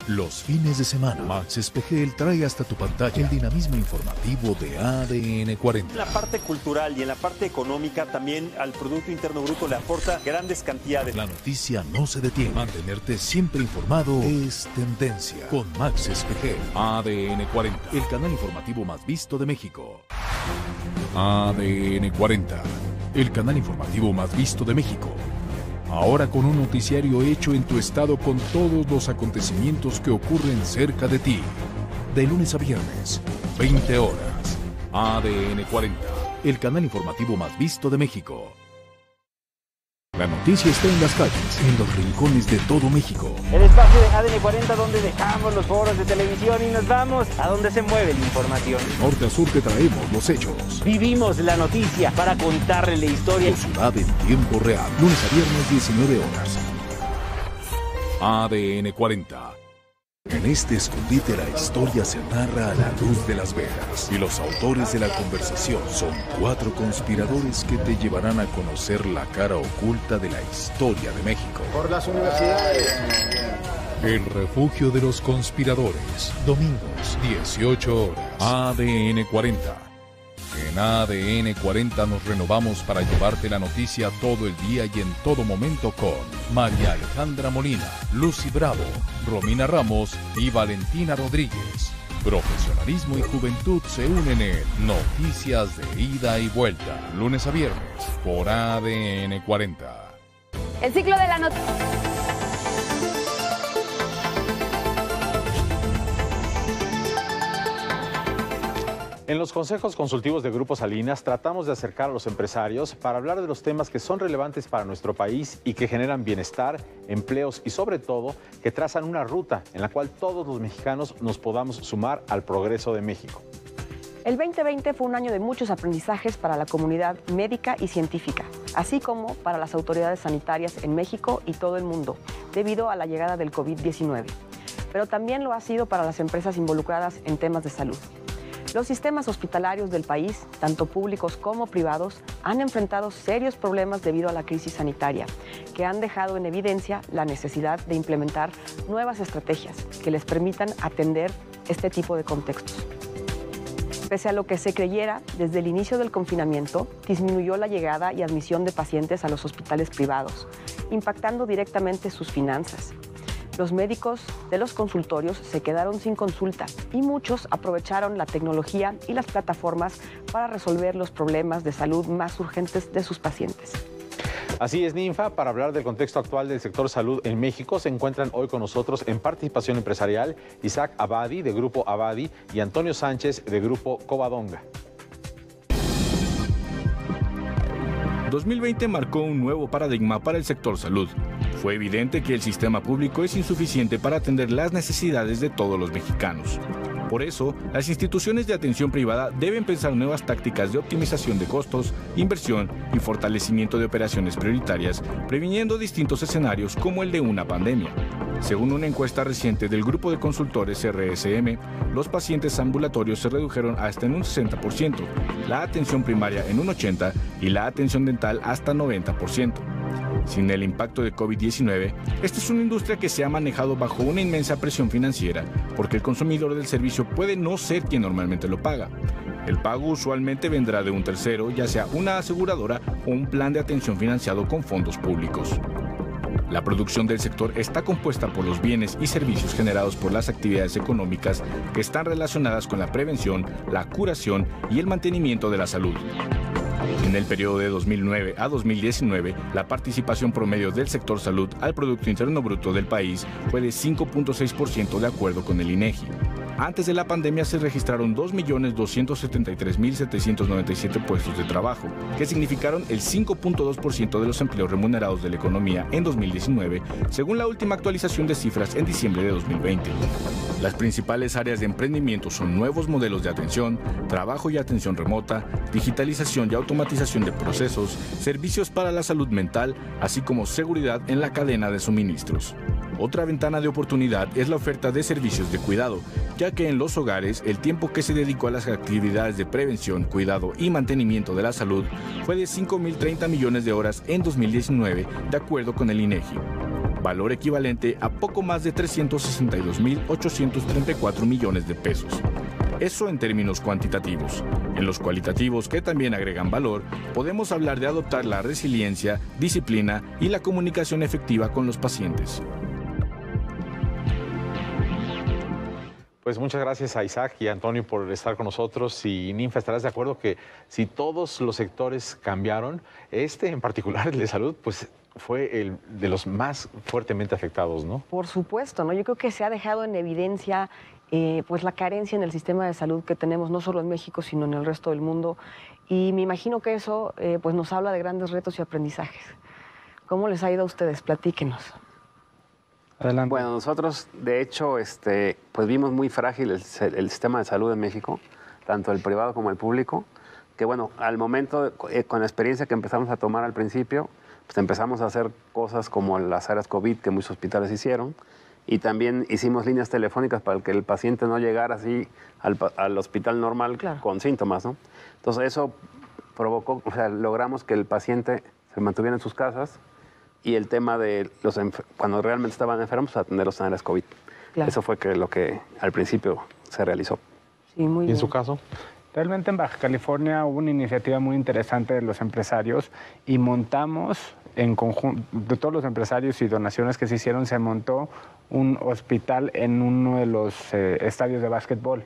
Los fines de semana, Max Espejel trae hasta tu pantalla el dinamismo informativo de ADN 40. En la parte cultural y en la parte económica también al Producto Interno Bruto le aporta grandes cantidades. La noticia no se detiene. Mantenerte siempre informado es tendencia. Con Max Espejel, ADN 40, el canal informativo más visto de México. ADN 40, el canal informativo más visto de México. Ahora con un noticiario hecho en tu estado con todos los acontecimientos que ocurren cerca de ti. De lunes a viernes, 20 horas. ADN 40, el canal informativo más visto de México. La noticia está en las calles, en los rincones de todo México. El espacio de ADN 40 donde dejamos los foros de televisión y nos vamos a donde se mueve la información. De norte a sur te traemos los hechos. Vivimos la noticia para contarle la historia. Tu ciudad en tiempo real, lunes a viernes 19 horas. ADN 40. En este escondite la historia se narra a la luz de las velas y los autores de la conversación son 4 conspiradores que te llevarán a conocer la cara oculta de la historia de México. Por las universidades. El refugio de los conspiradores, domingos 18 horas. ADN 40. En ADN 40 nos renovamos para llevarte la noticia todo el día y en todo momento con María Alejandra Molina, Lucy Bravo, Romina Ramos y Valentina Rodríguez. Profesionalismo y juventud se unen en Noticias de Ida y Vuelta, lunes a viernes, por ADN 40. El ciclo de la noticia. En los consejos consultivos de Grupo Salinas tratamos de acercar a los empresarios para hablar de los temas que son relevantes para nuestro país y que generan bienestar, empleos y sobre todo que trazan una ruta en la cual todos los mexicanos nos podamos sumar al progreso de México. El 2020 fue un año de muchos aprendizajes para la comunidad médica y científica, así como para las autoridades sanitarias en México y todo el mundo, debido a la llegada del COVID-19. Pero también lo ha sido para las empresas involucradas en temas de salud. Los sistemas hospitalarios del país, tanto públicos como privados, han enfrentado serios problemas debido a la crisis sanitaria, que han dejado en evidencia la necesidad de implementar nuevas estrategias que les permitan atender este tipo de contextos. Pese a lo que se creyera, desde el inicio del confinamiento, disminuyó la llegada y admisión de pacientes a los hospitales privados, impactando directamente sus finanzas. Los médicos de los consultorios se quedaron sin consulta y muchos aprovecharon la tecnología y las plataformas para resolver los problemas de salud más urgentes de sus pacientes. Así es, Ninfa. Para hablar del contexto actual del sector salud en México, se encuentran hoy con nosotros en Participación Empresarial Isaac Abadi, de Grupo Abadi, y Antonio Sánchez, de Grupo Covadonga. 2020 marcó un nuevo paradigma para el sector salud. Fue evidente que el sistema público es insuficiente para atender las necesidades de todos los mexicanos. Por eso, las instituciones de atención privada deben pensar nuevas tácticas de optimización de costos, inversión y fortalecimiento de operaciones prioritarias, previniendo distintos escenarios como el de una pandemia. Según una encuesta reciente del grupo de consultores RSM, los pacientes ambulatorios se redujeron hasta en un 60%, la atención primaria en un 80% y la atención dental hasta 90%. Sin el impacto de COVID-19, esta es una industria que se ha manejado bajo una inmensa presión financiera, porque el consumidor del servicio puede no ser quien normalmente lo paga. El pago usualmente vendrá de un tercero, ya sea una aseguradora o un plan de atención financiado con fondos públicos. La producción del sector está compuesta por los bienes y servicios generados por las actividades económicas que están relacionadas con la prevención, la curación y el mantenimiento de la salud. En el periodo de 2009 a 2019, la participación promedio del sector salud al Producto Interno Bruto del país fue de 5.6% de acuerdo con el INEGI. Antes de la pandemia se registraron 2.273.797 puestos de trabajo, que significaron el 5.2% de los empleos remunerados de la economía en 2019, según la última actualización de cifras en diciembre de 2020. Las principales áreas de emprendimiento son nuevos modelos de atención, trabajo y atención remota, digitalización y automatización de procesos, servicios para la salud mental, así como seguridad en la cadena de suministros. Otra ventana de oportunidad es la oferta de servicios de cuidado, ya que en los hogares el tiempo que se dedicó a las actividades de prevención, cuidado y mantenimiento de la salud fue de 5.030 millones de horas en 2019, de acuerdo con el INEGI. valor equivalente a poco más de 362.834 millones de pesos. Eso en términos cuantitativos. En los cualitativos, que también agregan valor, podemos hablar de adoptar la resiliencia, disciplina y la comunicación efectiva con los pacientes. Pues muchas gracias a Isaac y a Antonio por estar con nosotros. Y Ninfa, estarás de acuerdo que si todos los sectores cambiaron, en particular el de salud, pues fue el de los más fuertemente afectados, ¿no? Por supuesto, ¿no? Yo creo que se ha dejado en evidencia pues la carencia en el sistema de salud que tenemos no solo en México, sino en el resto del mundo. Y me imagino que eso pues nos habla de grandes retos y aprendizajes. ¿Cómo les ha ido a ustedes? Platíquenos. Adelante. Bueno, nosotros, de hecho, pues vimos muy frágil el sistema de salud en México, tanto el privado como el público, que bueno, al momento, con la experiencia que empezamos a tomar al principio, pues empezamos a hacer cosas como las áreas COVID que muchos hospitales hicieron, y también hicimos líneas telefónicas para que el paciente no llegara así al hospital normal, claro, con síntomas, ¿no? Entonces eso provocó, o sea, logramos que el paciente se mantuviera en sus casas, y el tema de cuando realmente estaban enfermos, atenderlos en áreas COVID. Claro. Eso fue lo que al principio se realizó. Sí, muy bien. ¿Y en su caso? Realmente en Baja California hubo una iniciativa muy interesante de los empresarios y montamos, en conjunto, de todos los empresarios y donaciones que se hicieron, se montó un hospital en uno de los estadios de básquetbol.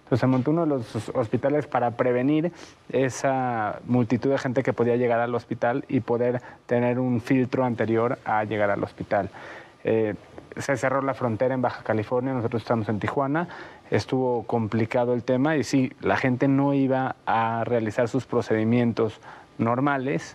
Entonces se montó uno de los hospitales para prevenir esa multitud de gente que podía llegar al hospital y poder tener un filtro anterior a llegar al hospital. Se cerró la frontera en Baja California, nosotros estamos en Tijuana, estuvo complicado el tema y sí, la gente no iba a realizar sus procedimientos normales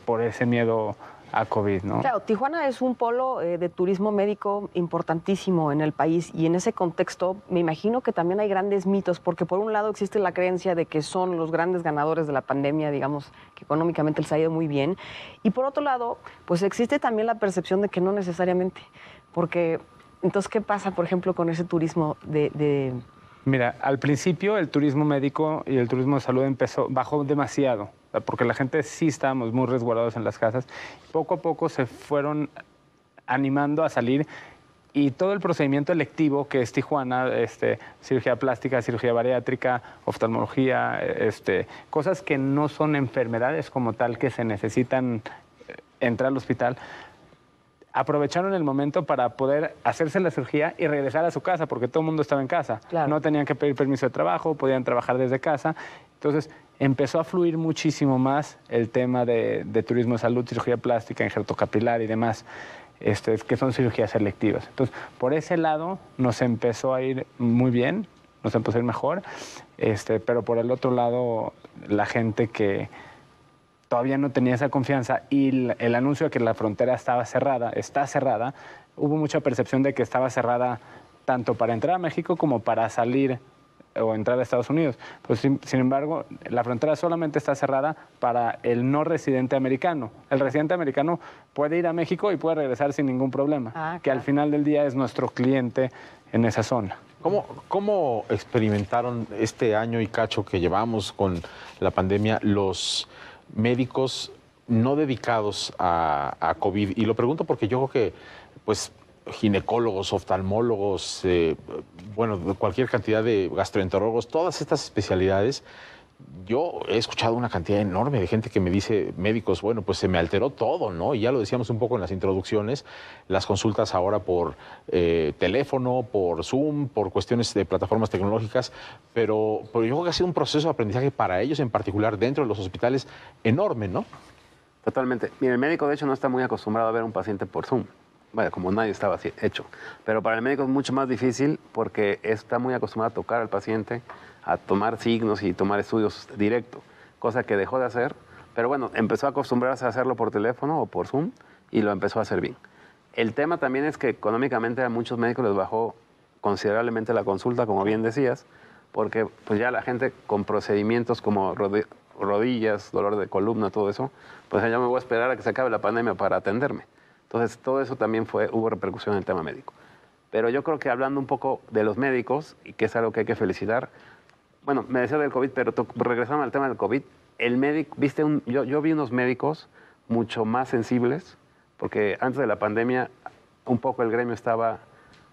por ese miedo a COVID, ¿no? Claro, Tijuana es un polo de turismo médico importantísimo en el país y en ese contexto me imagino que también hay grandes mitos, porque por un lado existe la creencia de que son los grandes ganadores de la pandemia, digamos, que económicamente les ha ido muy bien, y por otro lado, pues existe también la percepción de que no necesariamente, porque entonces, ¿qué pasa, por ejemplo, con ese turismo de... Mira, al principio el turismo médico y el turismo de salud bajó demasiado, porque la gente sí estábamos muy resguardados en las casas. Poco a poco se fueron animando a salir y todo el procedimiento electivo que es Tijuana, cirugía plástica, cirugía bariátrica, oftalmología, cosas que no son enfermedades como tal que se necesitan entrar al hospital, aprovecharon el momento para poder hacerse la cirugía y regresar a su casa, porque todo el mundo estaba en casa. Claro. No tenían que pedir permiso de trabajo, podían trabajar desde casa. Entonces, empezó a fluir muchísimo más el tema de turismo de salud, cirugía plástica, injerto capilar y demás, que son cirugías selectivas. Entonces, por ese lado nos empezó a ir muy bien, nos empezó a ir mejor, pero por el otro lado, la gente que todavía no tenía esa confianza y el anuncio de que la frontera está cerrada, hubo mucha percepción de que estaba cerrada tanto para entrar a México como para salir o entrar a Estados Unidos. Pues, sin embargo, la frontera solamente está cerrada para el no residente americano. El residente americano puede ir a México y puede regresar sin ningún problema, que al final del día es nuestro cliente en esa zona. ¿Cómo experimentaron este año y cacho que llevamos con la pandemia los médicos no dedicados a COVID? Y lo pregunto porque yo creo que, pues, ginecólogos, oftalmólogos, cualquier cantidad de gastroenterólogos, todas estas especialidades, yo he escuchado una cantidad enorme de gente que me dice, médicos, bueno, pues se me alteró todo, ¿no? Y ya lo decíamos un poco en las introducciones, las consultas ahora por teléfono, por Zoom, por cuestiones de plataformas tecnológicas, pero yo creo que ha sido un proceso de aprendizaje para ellos en particular dentro de los hospitales enorme, ¿no? Totalmente. Mira, el médico de hecho no está muy acostumbrado a ver a un paciente por Zoom. Bueno, como nadie estaba así hecho. Pero para el médico es mucho más difícil porque está muy acostumbrado a tocar al paciente, a tomar signos y tomar estudios directo, cosa que dejó de hacer. Pero bueno, empezó a acostumbrarse a hacerlo por teléfono o por Zoom y lo empezó a hacer bien. El tema también es que económicamente a muchos médicos les bajó considerablemente la consulta, como bien decías, porque pues ya la gente con procedimientos como rodillas, dolor de columna, todo eso, pues ya me voy a esperar a que se acabe la pandemia para atenderme. Entonces, todo eso también hubo repercusión en el tema médico. Pero yo creo que hablando un poco de los médicos, y que es algo que hay que felicitar, bueno, me decía del COVID, pero regresando al tema del COVID, el médico, yo vi unos médicos mucho más sensibles, porque antes de la pandemia un poco el gremio estaba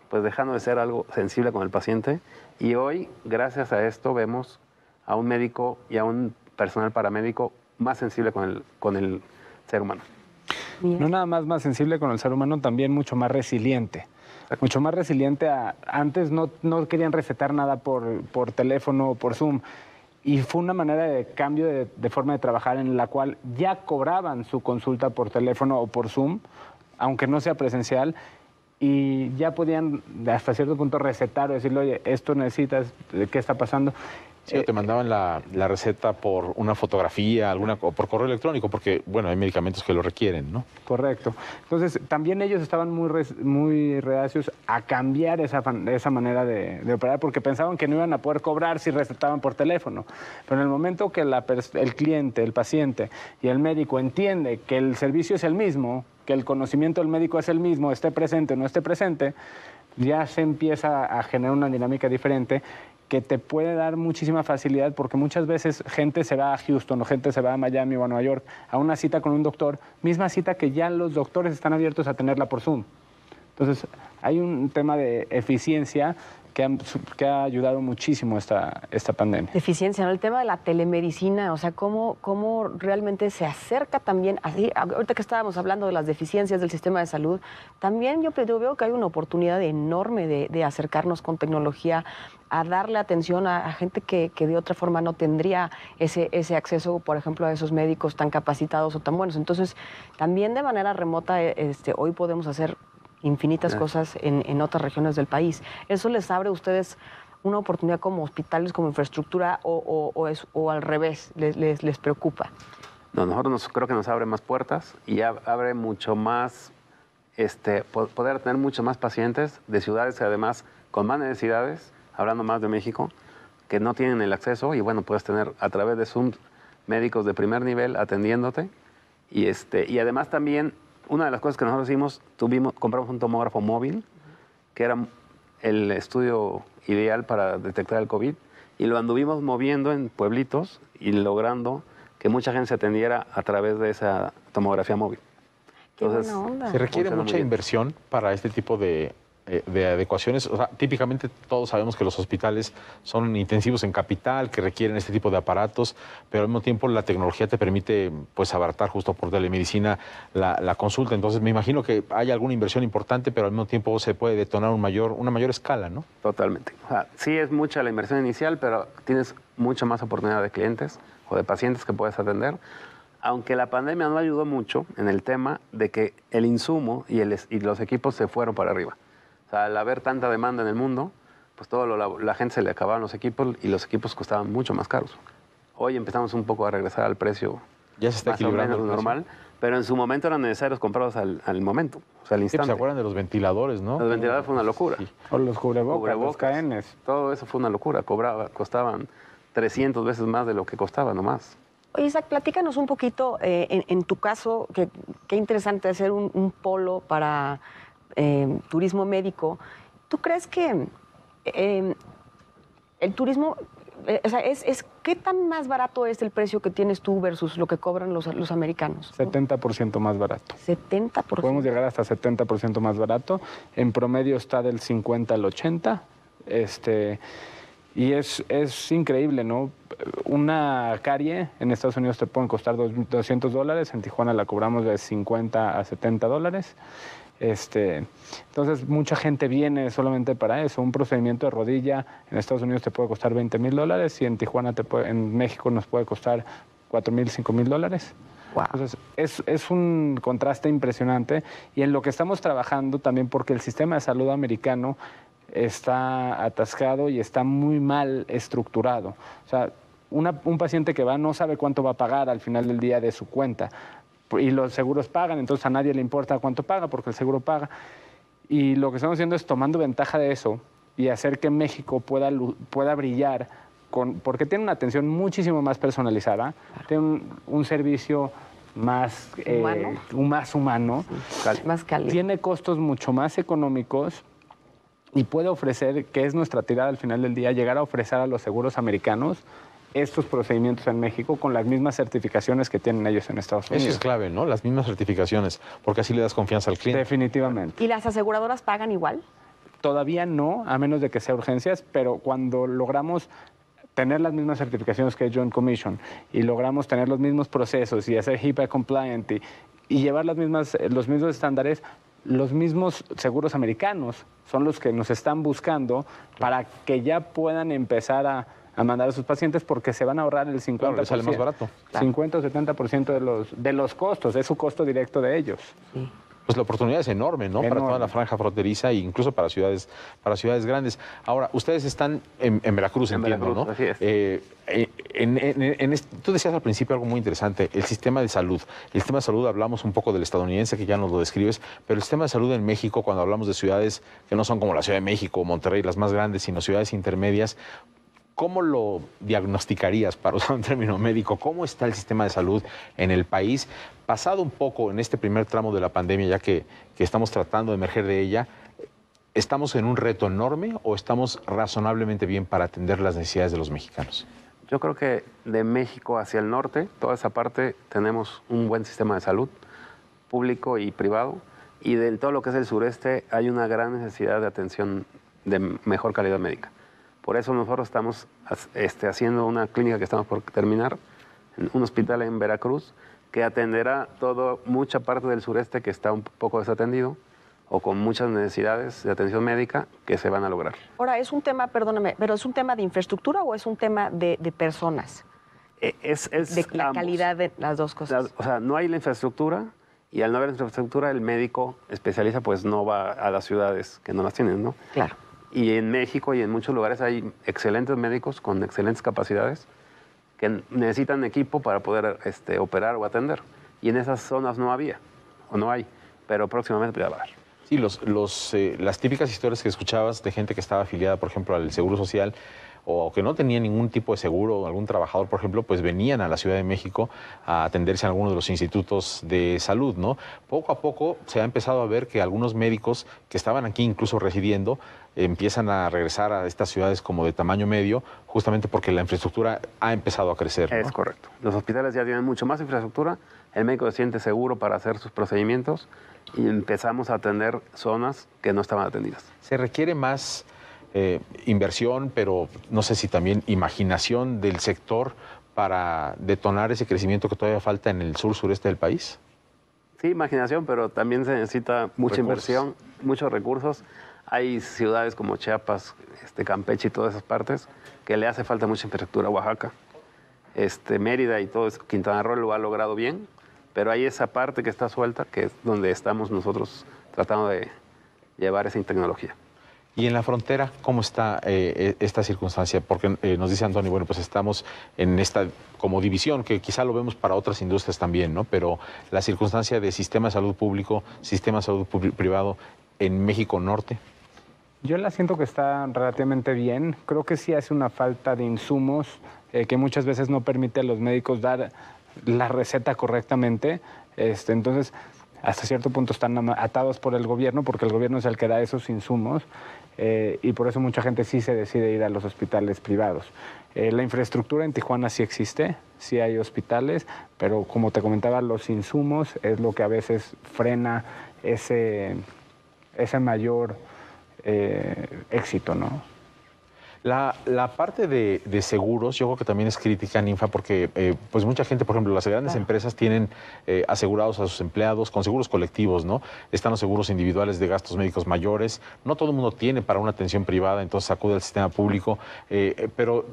pues dejando de ser algo sensible con el paciente, y hoy, gracias a esto, vemos a un médico y a un personal paramédico más sensible con el ser humano. No nada más sensible con el ser humano, también mucho más resiliente. Mucho más resiliente antes no querían recetar nada por teléfono o por Zoom. Y fue una manera de cambio de forma de trabajar en la cual ya cobraban su consulta por teléfono o por Zoom, aunque no sea presencial, y ya podían hasta cierto punto recetar o decirle, oye, esto necesitas, ¿qué está pasando? Sí, o te mandaban la receta por una fotografía, o por correo electrónico, porque, bueno, hay medicamentos que lo requieren, ¿no? Correcto. Entonces, también ellos estaban muy reacios a cambiar esa manera de operar, porque pensaban que no iban a poder cobrar si recetaban por teléfono. Pero en el momento que el cliente, el paciente y el médico entiende que el servicio es el mismo, que el conocimiento del médico es el mismo, esté presente o no esté presente, ya se empieza a generar una dinámica diferente que te puede dar muchísima facilidad, porque muchas veces gente se va a Houston o gente se va a Miami o a Nueva York a una cita con un doctor, misma cita que ya los doctores están abiertos a tenerla por Zoom. Entonces, hay un tema de eficiencia que ha ayudado muchísimo esta pandemia. Eficiencia, ¿no? El tema de la telemedicina, o sea, cómo realmente se acerca también, así, ahorita que estábamos hablando de las deficiencias del sistema de salud, también yo veo que hay una oportunidad enorme de acercarnos con tecnología a darle atención a gente que de otra forma no tendría ese acceso, por ejemplo, a esos médicos tan capacitados o tan buenos. Entonces, también de manera remota, hoy podemos hacer infinitas cosas en otras regiones del país. ¿Eso les abre a ustedes una oportunidad como hospitales, como infraestructura, o al revés, les preocupa? No, nosotros creo que nos abre más puertas y abre mucho más, poder tener muchos más pacientes de ciudades que además con más necesidades, hablando más de México, que no tienen el acceso, y bueno, puedes tener a través de Zoom médicos de primer nivel atendiéndote, y además también una de las cosas que nosotros hicimos, compramos un tomógrafo móvil, que era el estudio ideal para detectar el COVID, y lo anduvimos moviendo en pueblitos y logrando que mucha gente se atendiera a través de esa tomografía móvil. Entonces, qué buena onda. Se requiere mucha inversión para este tipo de adecuaciones. O sea, típicamente todos sabemos que los hospitales son intensivos en capital, que requieren este tipo de aparatos, pero al mismo tiempo la tecnología te permite pues abaratar justo por telemedicina la consulta. Entonces me imagino que hay alguna inversión importante, pero al mismo tiempo se puede detonar una mayor escala, ¿no? Totalmente. O sea, sí es mucha la inversión inicial, pero tienes mucha más oportunidad de clientes o de pacientes que puedes atender. Aunque la pandemia no ayudó mucho en el tema de que el insumo y los equipos se fueron para arriba. O sea, al haber tanta demanda en el mundo, pues la gente se le acababan los equipos y los equipos costaban mucho más caros. Hoy empezamos un poco a regresar al precio ya se está equilibrando el normal, pero en su momento eran necesarios comprarlos al momento, o sea, al instante. Sí, ¿se acuerdan de los ventiladores, no? Los ventiladores fue una locura. Sí. O los cubrebocas, los KNs. Todo eso fue una locura. Costaban 300 veces más de lo que costaba nomás. Oye, Isaac, platícanos un poquito, en tu caso, qué interesante hacer un polo para turismo médico. ¿Tú crees que el turismo, o sea, qué tan más barato es el precio que tienes tú versus lo que cobran los americanos? 70% más barato. 70%. Podemos llegar hasta 70% más barato. En promedio está del 50 al 80. Y es increíble, ¿no? Una carie en Estados Unidos te pueden costar $200, en Tijuana la cobramos de $50 a $70. Entonces, mucha gente viene solamente para eso. Un procedimiento de rodilla en Estados Unidos te puede costar $20,000 y en Tijuana en México nos puede costar $4,000, $5,000. Wow. Entonces, es un contraste impresionante, y en lo que estamos trabajando también, porque el sistema de salud americano está atascado y está muy mal estructurado. O sea, un paciente que va no sabe cuánto va a pagar al final del día de su cuenta. Y los seguros pagan, entonces a nadie le importa cuánto paga porque el seguro paga. Y lo que estamos haciendo es tomando ventaja de eso y hacer que México pueda brillar, porque tiene una atención muchísimo más personalizada, tiene un servicio más humano, más cálido. Tiene costos mucho más económicos y puede ofrecer, que es nuestra tirada al final del día, llegar a ofrecer a los seguros americanos estos procedimientos en México con las mismas certificaciones que tienen ellos en Estados Unidos. Eso es clave, ¿no? Las mismas certificaciones, porque así le das confianza al cliente. Definitivamente. ¿Y las aseguradoras pagan igual? Todavía no, a menos de que sea urgencias, pero cuando logramos tener las mismas certificaciones que Joint Commission y logramos tener los mismos procesos y hacer HIPAA compliant y llevar los mismos estándares, los mismos seguros americanos son los que nos están buscando para que ya puedan empezar a mandar a sus pacientes porque se van a ahorrar el 50%. Claro, les sale más barato. 50 o 70% de los costos, es su costo directo de ellos. Sí. Pues la oportunidad es enorme, ¿no? Para toda la franja fronteriza e incluso para ciudades grandes. Ahora, ustedes están en Veracruz, entiendo, Veracruz, ¿no? así es. Tú decías al principio algo muy interesante, el sistema de salud. El sistema de salud, hablamos un poco del estadounidense, que ya nos lo describes, pero el sistema de salud en México, cuando hablamos de ciudades que no son como la Ciudad de México o Monterrey, las más grandes, sino ciudades intermedias, ¿cómo lo diagnosticarías, para usar un término médico? ¿Cómo está el sistema de salud en el país? Pasado un poco en este primer tramo de la pandemia, ya que estamos tratando de emerger de ella, ¿estamos en un reto enorme o estamos razonablemente bien para atender las necesidades de los mexicanos? Yo creo que de México hacia el norte, toda esa parte, tenemos un buen sistema de salud, público y privado, y de todo lo que es el sureste hay una gran necesidad de atención de mejor calidad médica. Por eso nosotros estamos haciendo una clínica que estamos por terminar, un hospital en Veracruz, que atenderá mucha parte del sureste que está un poco desatendido o con muchas necesidades de atención médica que se van a lograr. Ahora, es un tema, perdóname, ¿pero es un tema de infraestructura o es un tema de personas? Es de la ambos. calidad de las dos cosas. O sea, no hay la infraestructura y al no haber infraestructura, el médico especialista pues no va a las ciudades que no las tienen, ¿no? Claro. Y en México y en muchos lugares hay excelentes médicos con excelentes capacidades que necesitan equipo para poder operar o atender. Y en esas zonas no había, o no hay, pero próximamente va a haber. Sí, las típicas historias que escuchabas de gente que estaba afiliada, por ejemplo, al Seguro Social o que no tenía ningún tipo de seguro, o algún trabajador, por ejemplo, pues venían a la Ciudad de México a atenderse en alguno de los institutos de salud, ¿no? Poco a poco se ha empezado a ver que algunos médicos que estaban aquí incluso residiendo empiezan a regresar a estas ciudades como de tamaño medio, justamente porque la infraestructura ha empezado a crecer, ¿no? Es correcto. Los hospitales ya tienen mucho más infraestructura, el médico se siente seguro para hacer sus procedimientos y empezamos a atender zonas que no estaban atendidas. Se requiere más inversión, pero no sé si también imaginación del sector para detonar ese crecimiento que todavía falta en el sur-sureste del país. Sí, imaginación, pero también se necesita mucha inversión, muchos recursos. Hay ciudades como Chiapas, Campeche y todas esas partes que le hace falta mucha infraestructura. Oaxaca, Mérida y todo eso. Quintana Roo lo ha logrado bien, pero hay esa parte que está suelta, que es donde estamos nosotros tratando de llevar esa tecnología. Y en la frontera, ¿cómo está esta circunstancia? Porque nos dice Antonio, bueno, pues estamos en esta como división, que quizá lo vemos para otras industrias también, ¿no? Pero la circunstancia de sistema de salud público, sistema de salud privado en México Norte. Yo la siento que está relativamente bien. Creo que sí hace una falta de insumos que muchas veces no permite a los médicos dar la receta correctamente. Entonces, hasta cierto punto están atados por el gobierno, porque el gobierno es el que da esos insumos, y por eso mucha gente sí se decide ir a los hospitales privados. La infraestructura en Tijuana sí existe, sí hay hospitales, pero como te comentaba, los insumos es lo que a veces frena ese mayor éxito, ¿no? La parte de seguros, yo creo que también es crítica, Ninfa, porque pues mucha gente, por ejemplo, las grandes empresas tienen asegurados a sus empleados con seguros colectivos, ¿no? Están los seguros individuales de gastos médicos mayores. No todo el mundo tiene para una atención privada, entonces acude al sistema público. Pero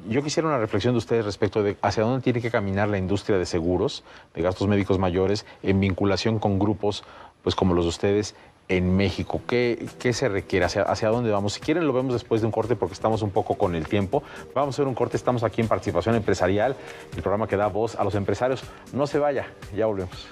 yo quisiera una reflexión de ustedes respecto de hacia dónde tiene que caminar la industria de seguros, de gastos médicos mayores, en vinculación con grupos pues como los de ustedes, en México. ¿Qué se requiere? ¿Hacia dónde vamos? Si quieren lo vemos después de un corte porque estamos un poco con el tiempo. Vamos a hacer un corte, estamos aquí en Participación Empresarial, el programa que da voz a los empresarios. No se vaya, ya volvemos.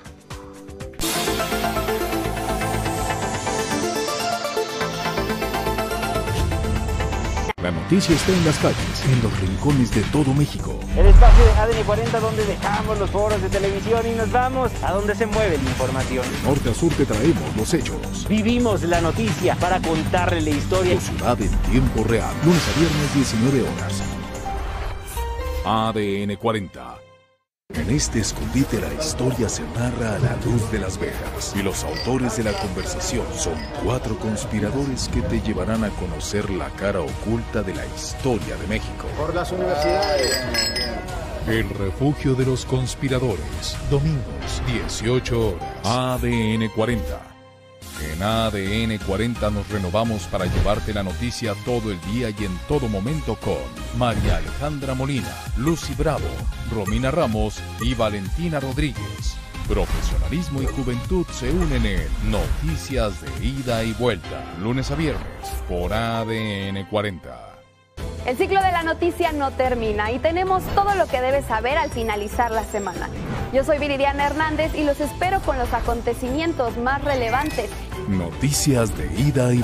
La noticia está en las calles, en los rincones de todo México. El espacio de ADN 40 donde dejamos los foros de televisión y nos vamos a donde se mueve la información. De norte a sur te traemos los hechos. Vivimos la noticia para contarle la historia. Tu ciudad en tiempo real, lunes a viernes 19 horas. ADN 40. En este escondite la historia se narra a la luz de las velas y los autores de la conversación son 4 conspiradores que te llevarán a conocer la cara oculta de la historia de México. Por las universidades. El refugio de los conspiradores, domingos 18 horas, ADN 40. En ADN 40 nos renovamos para llevarte la noticia todo el día y en todo momento con María Alejandra Molina, Lucy Bravo, Romina Ramos y Valentina Rodríguez. Profesionalismo y juventud se unen en Noticias de Ida y Vuelta, lunes a viernes por ADN 40. El ciclo de la noticia no termina y tenemos todo lo que debes saber al finalizar la semana. Yo soy Viridiana Hernández y los espero con los acontecimientos más relevantes. Noticias de Ida y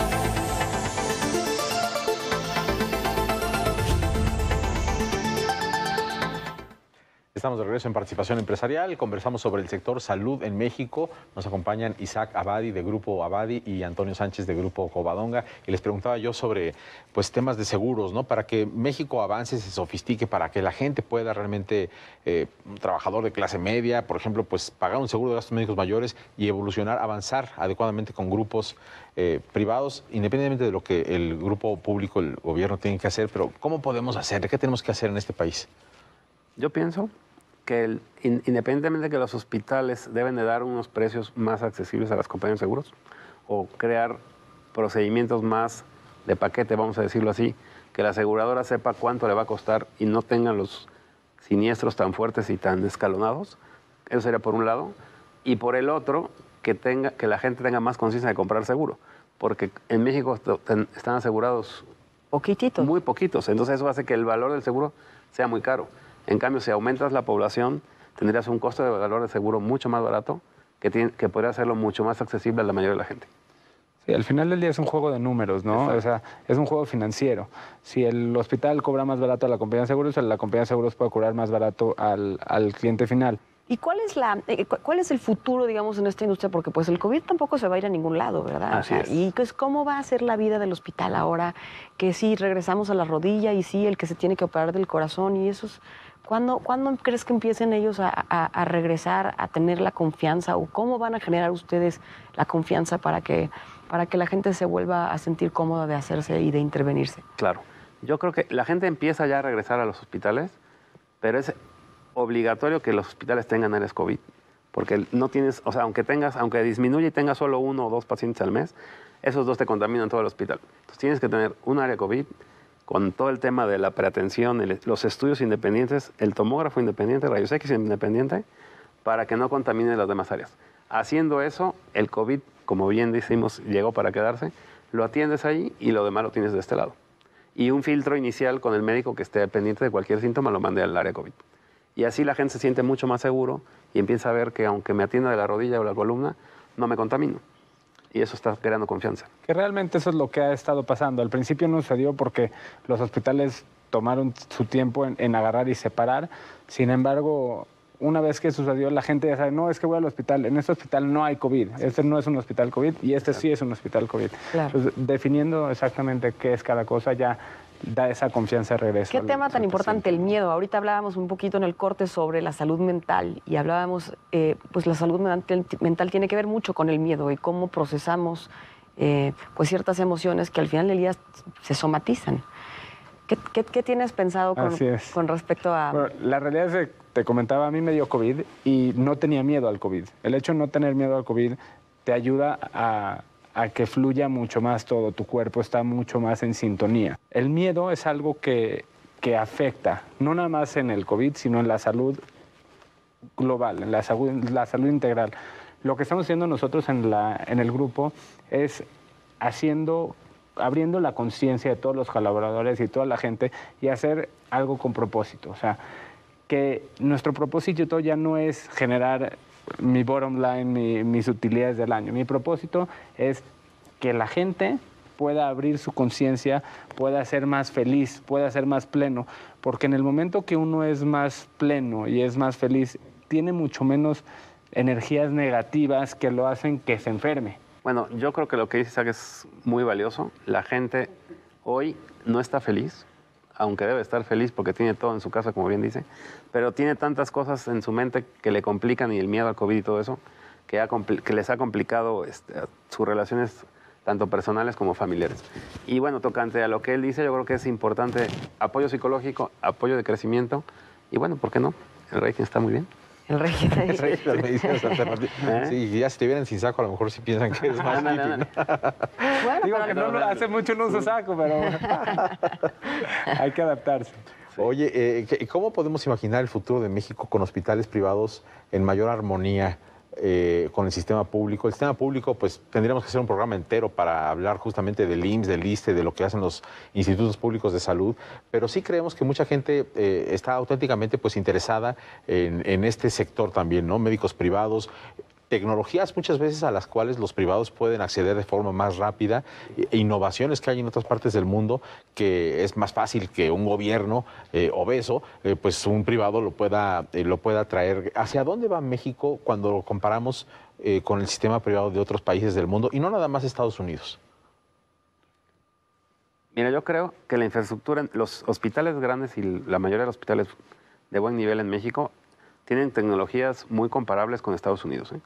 Estamos de regreso en Participación Empresarial. Conversamos sobre el sector salud en México. Nos acompañan Isaac Abadi de Grupo Abadi y Antonio Sánchez de Grupo Covadonga. Y les preguntaba yo sobre pues, temas de seguros, ¿no? Para que México avance, se sofistique, para que la gente pueda realmente, un trabajador de clase media, por ejemplo, pues pagar un seguro de gastos médicos mayores y evolucionar, avanzar adecuadamente con grupos privados, independientemente de lo que el grupo público, el gobierno tiene que hacer. Pero ¿cómo podemos hacer? ¿Qué tenemos que hacer en este país? Yo pienso que independientemente de que los hospitales deben de dar unos precios más accesibles a las compañías de seguros o crear procedimientos más de paquete, vamos a decirlo así, que la aseguradora sepa cuánto le va a costar y no tengan los siniestros tan fuertes y tan escalonados, eso sería por un lado, y por el otro, que la gente tenga más conciencia de comprar seguro, porque en México están asegurados poquititos, muy poquitos, entonces eso hace que el valor del seguro sea muy caro. En cambio, si aumentas la población, tendrías un costo de valor de seguro mucho más barato que podría hacerlo mucho más accesible a la mayoría de la gente. Sí, al final del día es un juego de números, ¿no? Exacto. O sea, es un juego financiero. Si el hospital cobra más barato a la compañía de seguros, la compañía de seguros puede cobrar más barato al cliente final. ¿Y cuál es el futuro, digamos, en esta industria? Porque pues el COVID tampoco se va a ir a ningún lado, ¿verdad? Así es. Y pues, ¿cómo va a ser la vida del hospital ahora? Que sí, regresamos a la rodilla y sí, el que se tiene que operar del corazón y esos... ¿Cuándo crees que empiecen ellos a regresar, a tener la confianza? ¿O cómo van a generar ustedes la confianza para que la gente se vuelva a sentir cómoda de hacerse y de intervenirse? Claro. Yo creo que la gente empieza ya a regresar a los hospitales, pero es obligatorio que los hospitales tengan áreas COVID. Porque no tienes, o sea, aunque disminuya y tengas solo 1 o 2 pacientes al mes, esos 2 te contaminan todo el hospital. Entonces tienes que tener un área COVID con todo el tema de la preatención, los estudios independientes, el tomógrafo independiente, rayos X independiente, para que no contamine las demás áreas. Haciendo eso, el COVID, como bien decimos, llegó para quedarse, lo atiendes ahí y lo demás lo tienes de este lado. Y un filtro inicial con el médico que esté pendiente de cualquier síntoma lo mande al área COVID. Y así la gente se siente mucho más seguro y empieza a ver que aunque me atienda de la rodilla o la columna, no me contamino. Y eso está creando confianza. Que realmente eso es lo que ha estado pasando. Al principio no sucedió porque los hospitales tomaron su tiempo en agarrar y separar. Sin embargo, una vez que sucedió, la gente ya sabe, no, es que voy al hospital. En este hospital no hay COVID. Este no es un hospital COVID y este sí es un hospital COVID. Claro. Entonces, definiendo exactamente qué es cada cosa, ya da esa confianza de regreso. ¿Qué tema tan importante, el miedo? Ahorita hablábamos un poquito en el corte sobre la salud mental y hablábamos, pues la salud mental tiene que ver mucho con el miedo y cómo procesamos pues ciertas emociones que al final del día se somatizan. ¿Qué tienes pensado con respecto a...? Bueno, la realidad es que te comentaba, a mí me dio COVID y no tenía miedo al COVID. El hecho de no tener miedo al COVID te ayuda a que fluya mucho más todo, tu cuerpo está mucho más en sintonía. El miedo es algo que afecta, no nada más en el COVID, sino en la salud global, en la salud integral. Lo que estamos haciendo nosotros en el grupo es abriendo la conciencia de todos los colaboradores y toda la gente y hacer algo con propósito. O sea, que nuestro propósito ya no es generar mi bottom line, mis utilidades del año. Mi propósito es que la gente pueda abrir su conciencia, pueda ser más feliz, pueda ser más pleno, porque en el momento que uno es más pleno y es más feliz, tiene mucho menos energías negativas que lo hacen que se enferme. Bueno, yo creo que lo que dice Isaac es muy valioso. La gente hoy no está feliz, aunque debe estar feliz porque tiene todo en su casa, como bien dice, pero tiene tantas cosas en su mente que le complican, y el miedo al COVID y todo eso, que les ha complicado sus relaciones tanto personales como familiares. Y bueno, tocante a lo que él dice, yo creo que es importante apoyo psicológico, apoyo de crecimiento, y bueno, ¿por qué no? El rating está muy bien. El régimen. El régimen de las medicinas alternativas. Sí, ya si te vieran sin saco, a lo mejor sí piensan que eres más hippie, ¿no? Bueno, Digo pero que no, hace mucho no uso saco, pero hay que adaptarse. Oye, ¿cómo podemos imaginar el futuro de México con hospitales privados en mayor armonía con el sistema público? El sistema público, pues tendríamos que hacer un programa entero para hablar justamente del IMSS, del ISSSTE, de lo que hacen los institutos públicos de salud, pero sí creemos que mucha gente está auténticamente pues interesada en este sector también, ¿no? Médicos privados, tecnologías muchas veces a las cuales los privados pueden acceder de forma más rápida, innovaciones que hay en otras partes del mundo que es más fácil que un gobierno obeso, pues un privado lo pueda traer. ¿Hacia dónde va México cuando lo comparamos con el sistema privado de otros países del mundo y no nada más Estados Unidos? Mira, yo creo que la infraestructura, los hospitales grandes y la mayoría de los hospitales de buen nivel en México tienen tecnologías muy comparables con Estados Unidos, ¿eh?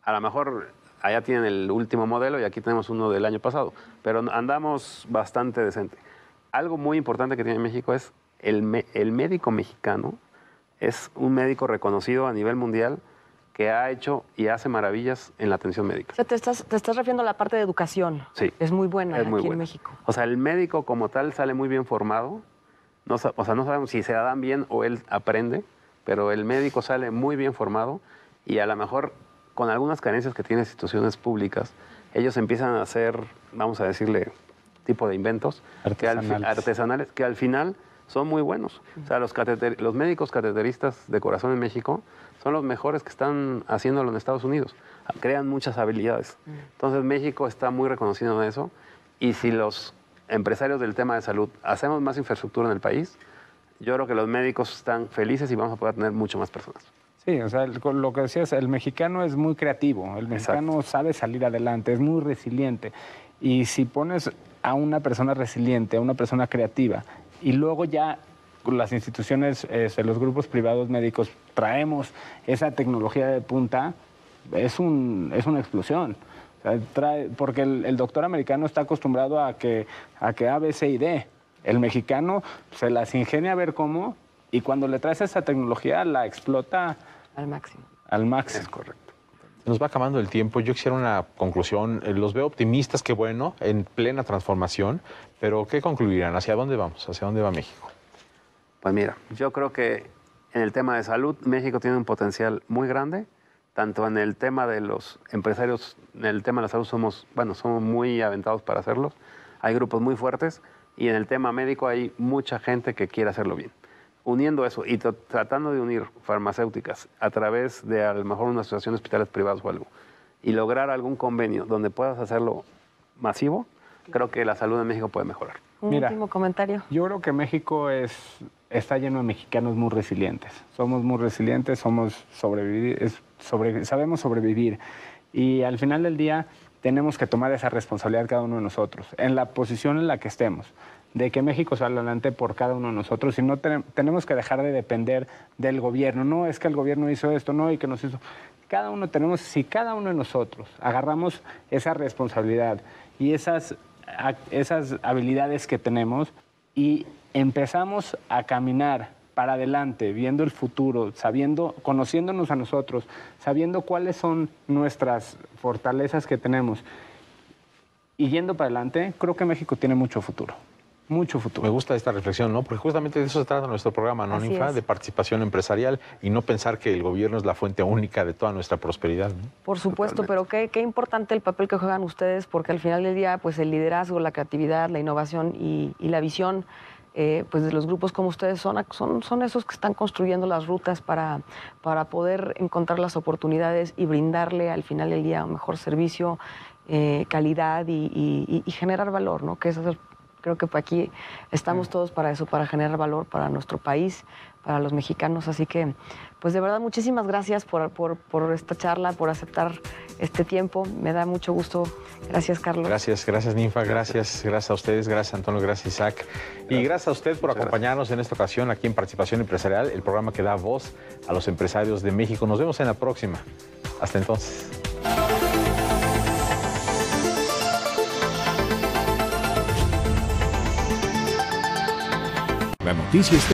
A lo mejor allá tienen el último modelo y aquí tenemos uno del año pasado, pero andamos bastante decente. Algo muy importante que tiene México es el médico mexicano es un médico reconocido a nivel mundial que ha hecho y hace maravillas en la atención médica. O sea, te estás refiriendo a la parte de educación. Sí. Es muy buena es muy aquí buena. en México. O sea, el médico como tal sale muy bien formado. No sabemos si se dan bien o él aprende, pero el médico sale muy bien formado y a lo mejor con algunas carencias que tienen instituciones públicas, ellos empiezan a hacer, vamos a decirle, tipo de inventos artesanales que al final son muy buenos. O sea, los médicos cateteristas de corazón en México son los mejores que están haciéndolo en Estados Unidos. Crean muchas habilidades. Entonces México está muy reconocido en eso, y si los empresarios del tema de salud hacemos más infraestructura en el país, yo creo que los médicos están felices y vamos a poder tener mucho más personas. Sí, o sea, lo que decías, el mexicano es muy creativo, el mexicano sabe salir adelante, es muy resiliente. Y si pones a una persona resiliente, a una persona creativa, y luego ya las instituciones, los grupos privados médicos, traemos esa tecnología de punta, es una explosión. O sea, porque el doctor americano está acostumbrado a que A, B, C y D. El mexicano se las ingenia a ver cómo, y cuando le traes esa tecnología la explota al máximo. Al máximo. Es correcto. Nos va acabando el tiempo. Yo quisiera una conclusión. Los veo optimistas, qué bueno, en plena transformación, pero ¿qué concluirán? ¿Hacia dónde vamos? ¿Hacia dónde va México? Pues mira, yo creo que en el tema de salud, México tiene un potencial muy grande, tanto en el tema de los empresarios, en el tema de la salud somos muy aventados para hacerlo, hay grupos muy fuertes, y en el tema médico hay mucha gente que quiere hacerlo bien. Uniendo eso y tratando de unir farmacéuticas a través de a lo mejor una asociación de hospitales privados o algo, y lograr algún convenio donde puedas hacerlo masivo, creo que la salud en México puede mejorar. Un último comentario. Yo creo que México está lleno de mexicanos muy resilientes. Somos muy resilientes, sabemos sobrevivir. Y al final del día tenemos que tomar esa responsabilidad cada uno de nosotros, en la posición en la que estemos, de que México salga adelante por cada uno de nosotros, y no tenemos que dejar de depender del gobierno. No es que el gobierno hizo esto, no, y que nos hizo. Si cada uno de nosotros agarramos esa responsabilidad y esas habilidades que tenemos y empezamos a caminar para adelante, viendo el futuro, conociéndonos a nosotros, sabiendo cuáles son nuestras fortalezas que tenemos y yendo para adelante, creo que México tiene mucho futuro. Mucho futuro. Me gusta esta reflexión, ¿no? Porque justamente de eso se trata nuestro programa, ¿no, Ninfa? De participación empresarial, y no pensar que el gobierno es la fuente única de toda nuestra prosperidad, ¿no? Por supuesto, pero qué importante el papel que juegan ustedes, porque al final del día, pues el liderazgo, la creatividad, la innovación y la visión, pues de los grupos como ustedes son esos que están construyendo las rutas para poder encontrar las oportunidades y brindarle al final del día un mejor servicio, calidad y generar valor, ¿no? Que eso es Creo que aquí estamos todos para eso, para generar valor para nuestro país, para los mexicanos. Así que, pues de verdad, muchísimas gracias por esta charla, por aceptar este tiempo. Me da mucho gusto. Gracias, Carlos. Gracias, Ninfa. Gracias a ustedes. Gracias, Antonio. Gracias, Isaac. Y gracias a usted por acompañarnos en esta ocasión aquí en Participación Empresarial, el programa que da voz a los empresarios de México. Nos vemos en la próxima. Hasta entonces. La noticia está